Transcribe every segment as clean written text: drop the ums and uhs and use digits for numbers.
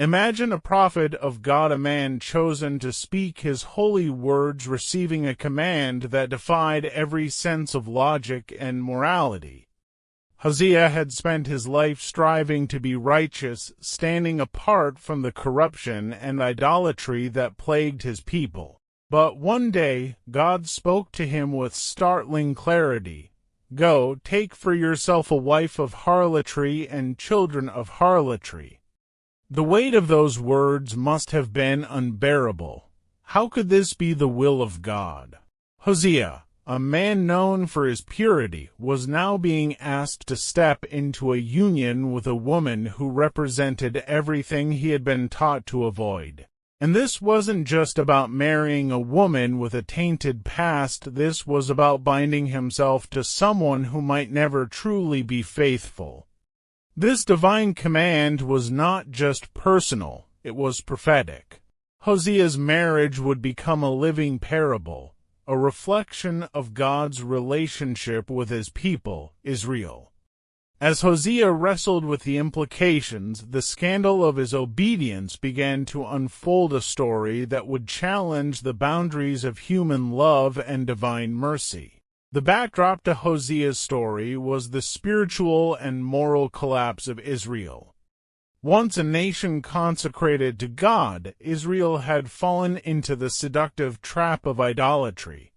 Imagine a prophet of God, a man chosen to speak his holy words, receiving a command that defied every sense of logic and morality. Hosea had spent his life striving to be righteous, standing apart from the corruption and idolatry that plagued his people. But one day, God spoke to him with startling clarity. "Go, take for yourself a wife of harlotry and children of harlotry." The weight of those words must have been unbearable. How could this be the will of God? Hosea, a man known for his purity, was now being asked to step into a union with a woman who represented everything he had been taught to avoid. And this wasn't just about marrying a woman with a tainted past. This was about binding himself to someone who might never truly be faithful. This divine command was not just personal, it was prophetic. Hosea's marriage would become a living parable, a reflection of God's relationship with his people, Israel. As Hosea wrestled with the implications, the scandal of his obedience began to unfold a story that would challenge the boundaries of human love and divine mercy. The backdrop to Hosea's story was the spiritual and moral collapse of Israel. Once a nation consecrated to God, Israel had fallen into the seductive trap of idolatry.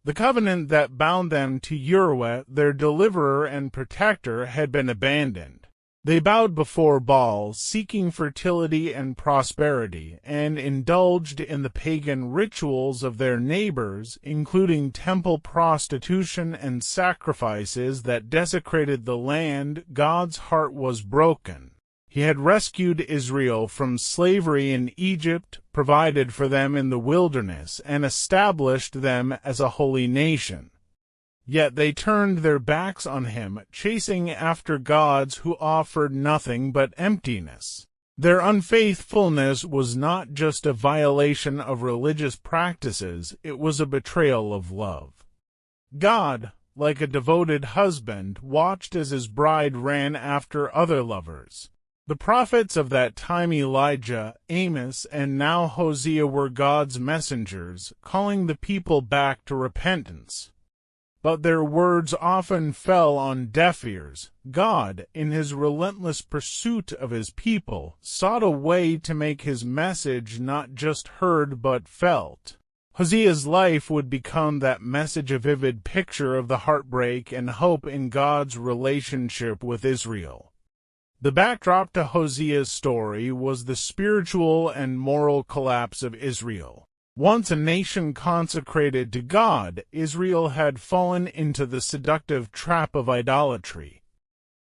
The covenant that bound them to Yahweh, their deliverer and protector, had been abandoned. They bowed before Baal, seeking fertility and prosperity, and indulged in the pagan rituals of their neighbors, including temple prostitution and sacrifices that desecrated the land. God's heart was broken. He had rescued Israel from slavery in Egypt, provided for them in the wilderness, and established them as a holy nation. Yet they turned their backs on him, chasing after gods who offered nothing but emptiness. Their unfaithfulness was not just a violation of religious practices, it was a betrayal of love. God, like a devoted husband, watched as his bride ran after other lovers. The prophets of that time, Elijah, Amos, and now Hosea, were God's messengers, calling the people back to repentance. But their words often fell on deaf ears. God, in his relentless pursuit of his people, sought a way to make his message not just heard but felt. Hosea's life would become that message, a vivid picture of the heartbreak and hope in God's relationship with Israel. The backdrop to Hosea's story was the spiritual and moral collapse of Israel. Once a nation consecrated to God, Israel had fallen into the seductive trap of idolatry.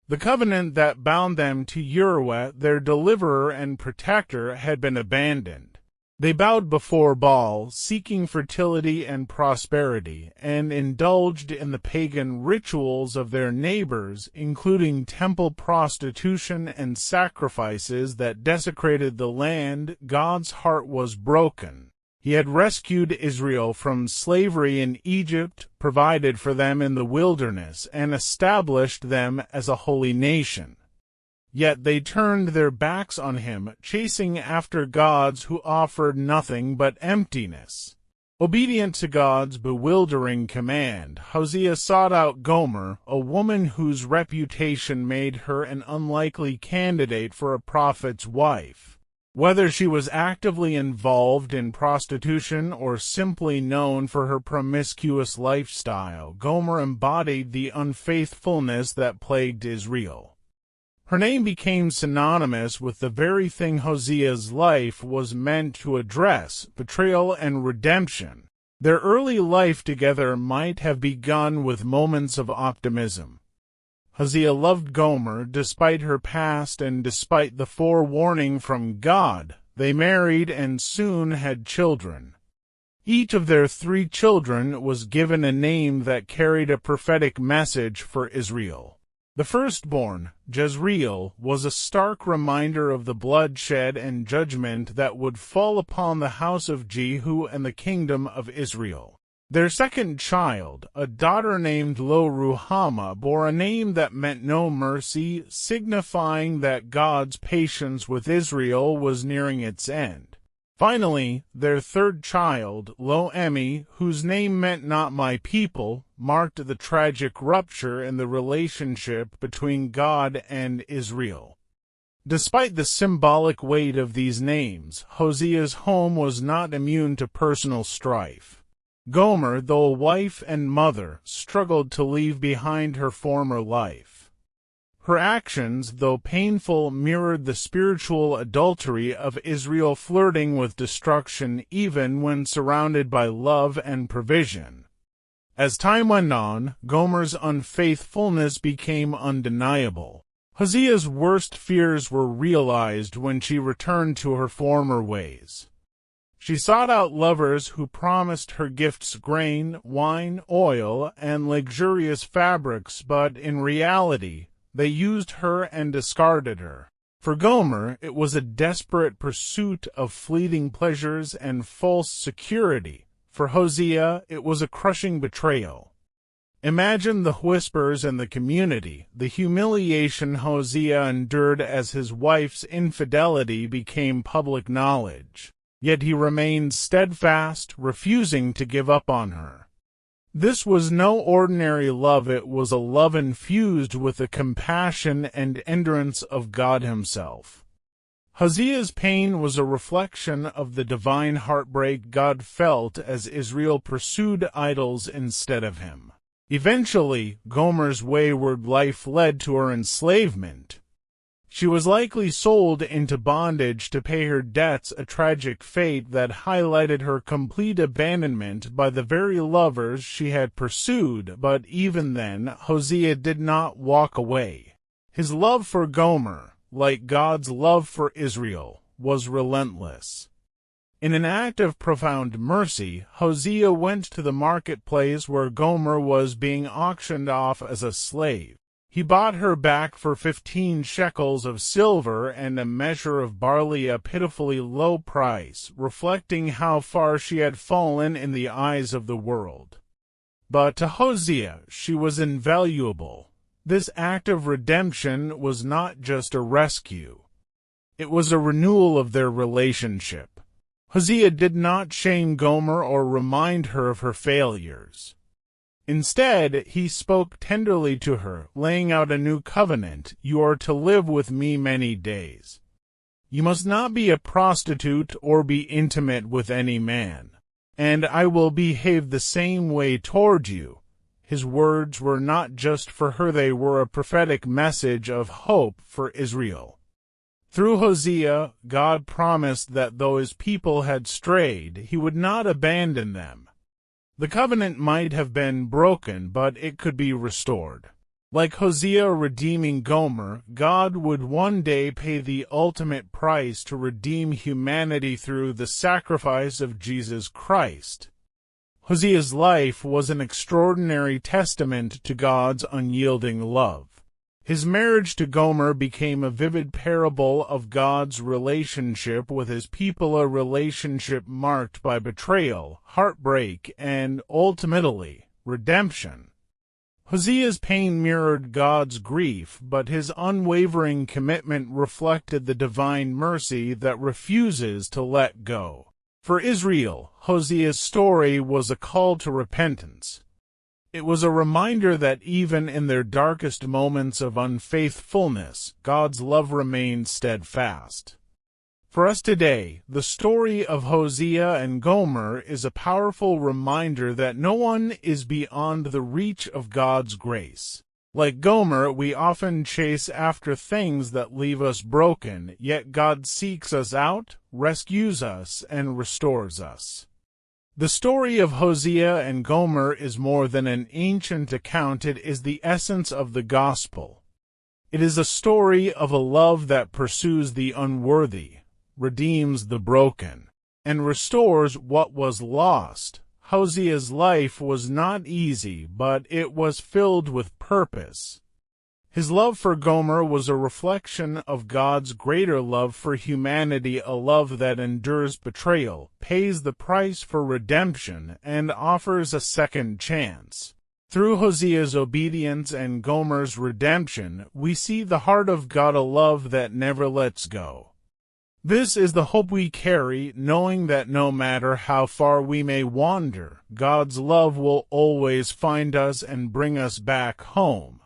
The covenant that bound them to Yahweh, their deliverer and protector, had been abandoned. They bowed before Baal, seeking fertility and prosperity, and indulged in the pagan rituals of their neighbors, including temple prostitution and sacrifices that desecrated the land. God's heart was broken. He had rescued Israel from slavery in Egypt, provided for them in the wilderness, and established them as a holy nation. Yet they turned their backs on him, chasing after gods who offered nothing but emptiness. Obedient to God's bewildering command, Hosea sought out Gomer, a woman whose reputation made her an unlikely candidate for a prophet's wife. Whether she was actively involved in prostitution or simply known for her promiscuous lifestyle, Gomer embodied the unfaithfulness that plagued Israel. Her name became synonymous with the very thing Hosea's life was meant to address: betrayal and redemption. Their early life together might have begun with moments of optimism. Hosea loved Gomer despite her past and despite the forewarning from God. They married and soon had children. Each of their 3 children was given a name that carried a prophetic message for Israel. The firstborn, Jezreel, was a stark reminder of the bloodshed and judgment that would fall upon the house of Jehu and the kingdom of Israel. Their second child, a daughter named Lo-Ruhamah, bore a name that meant no mercy, signifying that God's patience with Israel was nearing its end. Finally, their third child, Lo-Ammi, whose name meant not my people, marked the tragic rupture in the relationship between God and Israel. Despite the symbolic weight of these names, Hosea's home was not immune to personal strife. Gomer, though a wife and mother, struggled to leave behind her former life. Her actions, though painful, mirrored the spiritual adultery of Israel, flirting with destruction even when surrounded by love and provision. As time went on, Gomer's unfaithfulness became undeniable. Hosea's worst fears were realized when she returned to her former ways. She sought out lovers who promised her gifts, grain, wine, oil, and luxurious fabrics, but in reality, they used her and discarded her. For Gomer, it was a desperate pursuit of fleeting pleasures and false security. For Hosea, it was a crushing betrayal. Imagine the whispers in the community, the humiliation Hosea endured as his wife's infidelity became public knowledge. Yet he remained steadfast, refusing to give up on her. This was no ordinary love, it was a love infused with the compassion and endurance of God himself. Hosea's pain was a reflection of the divine heartbreak God felt as Israel pursued idols instead of him. Eventually, Gomer's wayward life led to her enslavement. She was likely sold into bondage to pay her debts, a tragic fate that highlighted her complete abandonment by the very lovers she had pursued. But even then, Hosea did not walk away. His love for Gomer, like God's love for Israel, was relentless. In an act of profound mercy, Hosea went to the marketplace where Gomer was being auctioned off as a slave. He bought her back for 15 shekels of silver and a measure of barley, a pitifully low price, reflecting how far she had fallen in the eyes of the world. But to Hosea, she was invaluable. This act of redemption was not just a rescue. It was a renewal of their relationship. Hosea did not shame Gomer or remind her of her failures. Instead, he spoke tenderly to her, laying out a new covenant. You are to live with me many days. You must not be a prostitute or be intimate with any man, and I will behave the same way toward you. His words were not just for her, they were a prophetic message of hope for Israel. Through Hosea, God promised that though his people had strayed, he would not abandon them. The covenant might have been broken, but it could be restored. Like Hosea redeeming Gomer, God would one day pay the ultimate price to redeem humanity through the sacrifice of Jesus Christ. Hosea's life was an extraordinary testament to God's unyielding love. His marriage to Gomer became a vivid parable of God's relationship with his people, a relationship marked by betrayal, heartbreak, and, ultimately, redemption. Hosea's pain mirrored God's grief, but his unwavering commitment reflected the divine mercy that refuses to let go. For Israel, Hosea's story was a call to repentance. It was a reminder that even in their darkest moments of unfaithfulness, God's love remained steadfast. For us today, the story of Hosea and Gomer is a powerful reminder that no one is beyond the reach of God's grace. Like Gomer, we often chase after things that leave us broken, yet God seeks us out, rescues us, and restores us. The story of Hosea and Gomer is more than an ancient account, it is the essence of the gospel. It is a story of a love that pursues the unworthy, redeems the broken, and restores what was lost. Hosea's life was not easy, but it was filled with purpose. His love for Gomer was a reflection of God's greater love for humanity, a love that endures betrayal, pays the price for redemption, and offers a second chance. Through Hosea's obedience and Gomer's redemption, we see the heart of God, a love that never lets go. This is the hope we carry, knowing that no matter how far we may wander, God's love will always find us and bring us back home.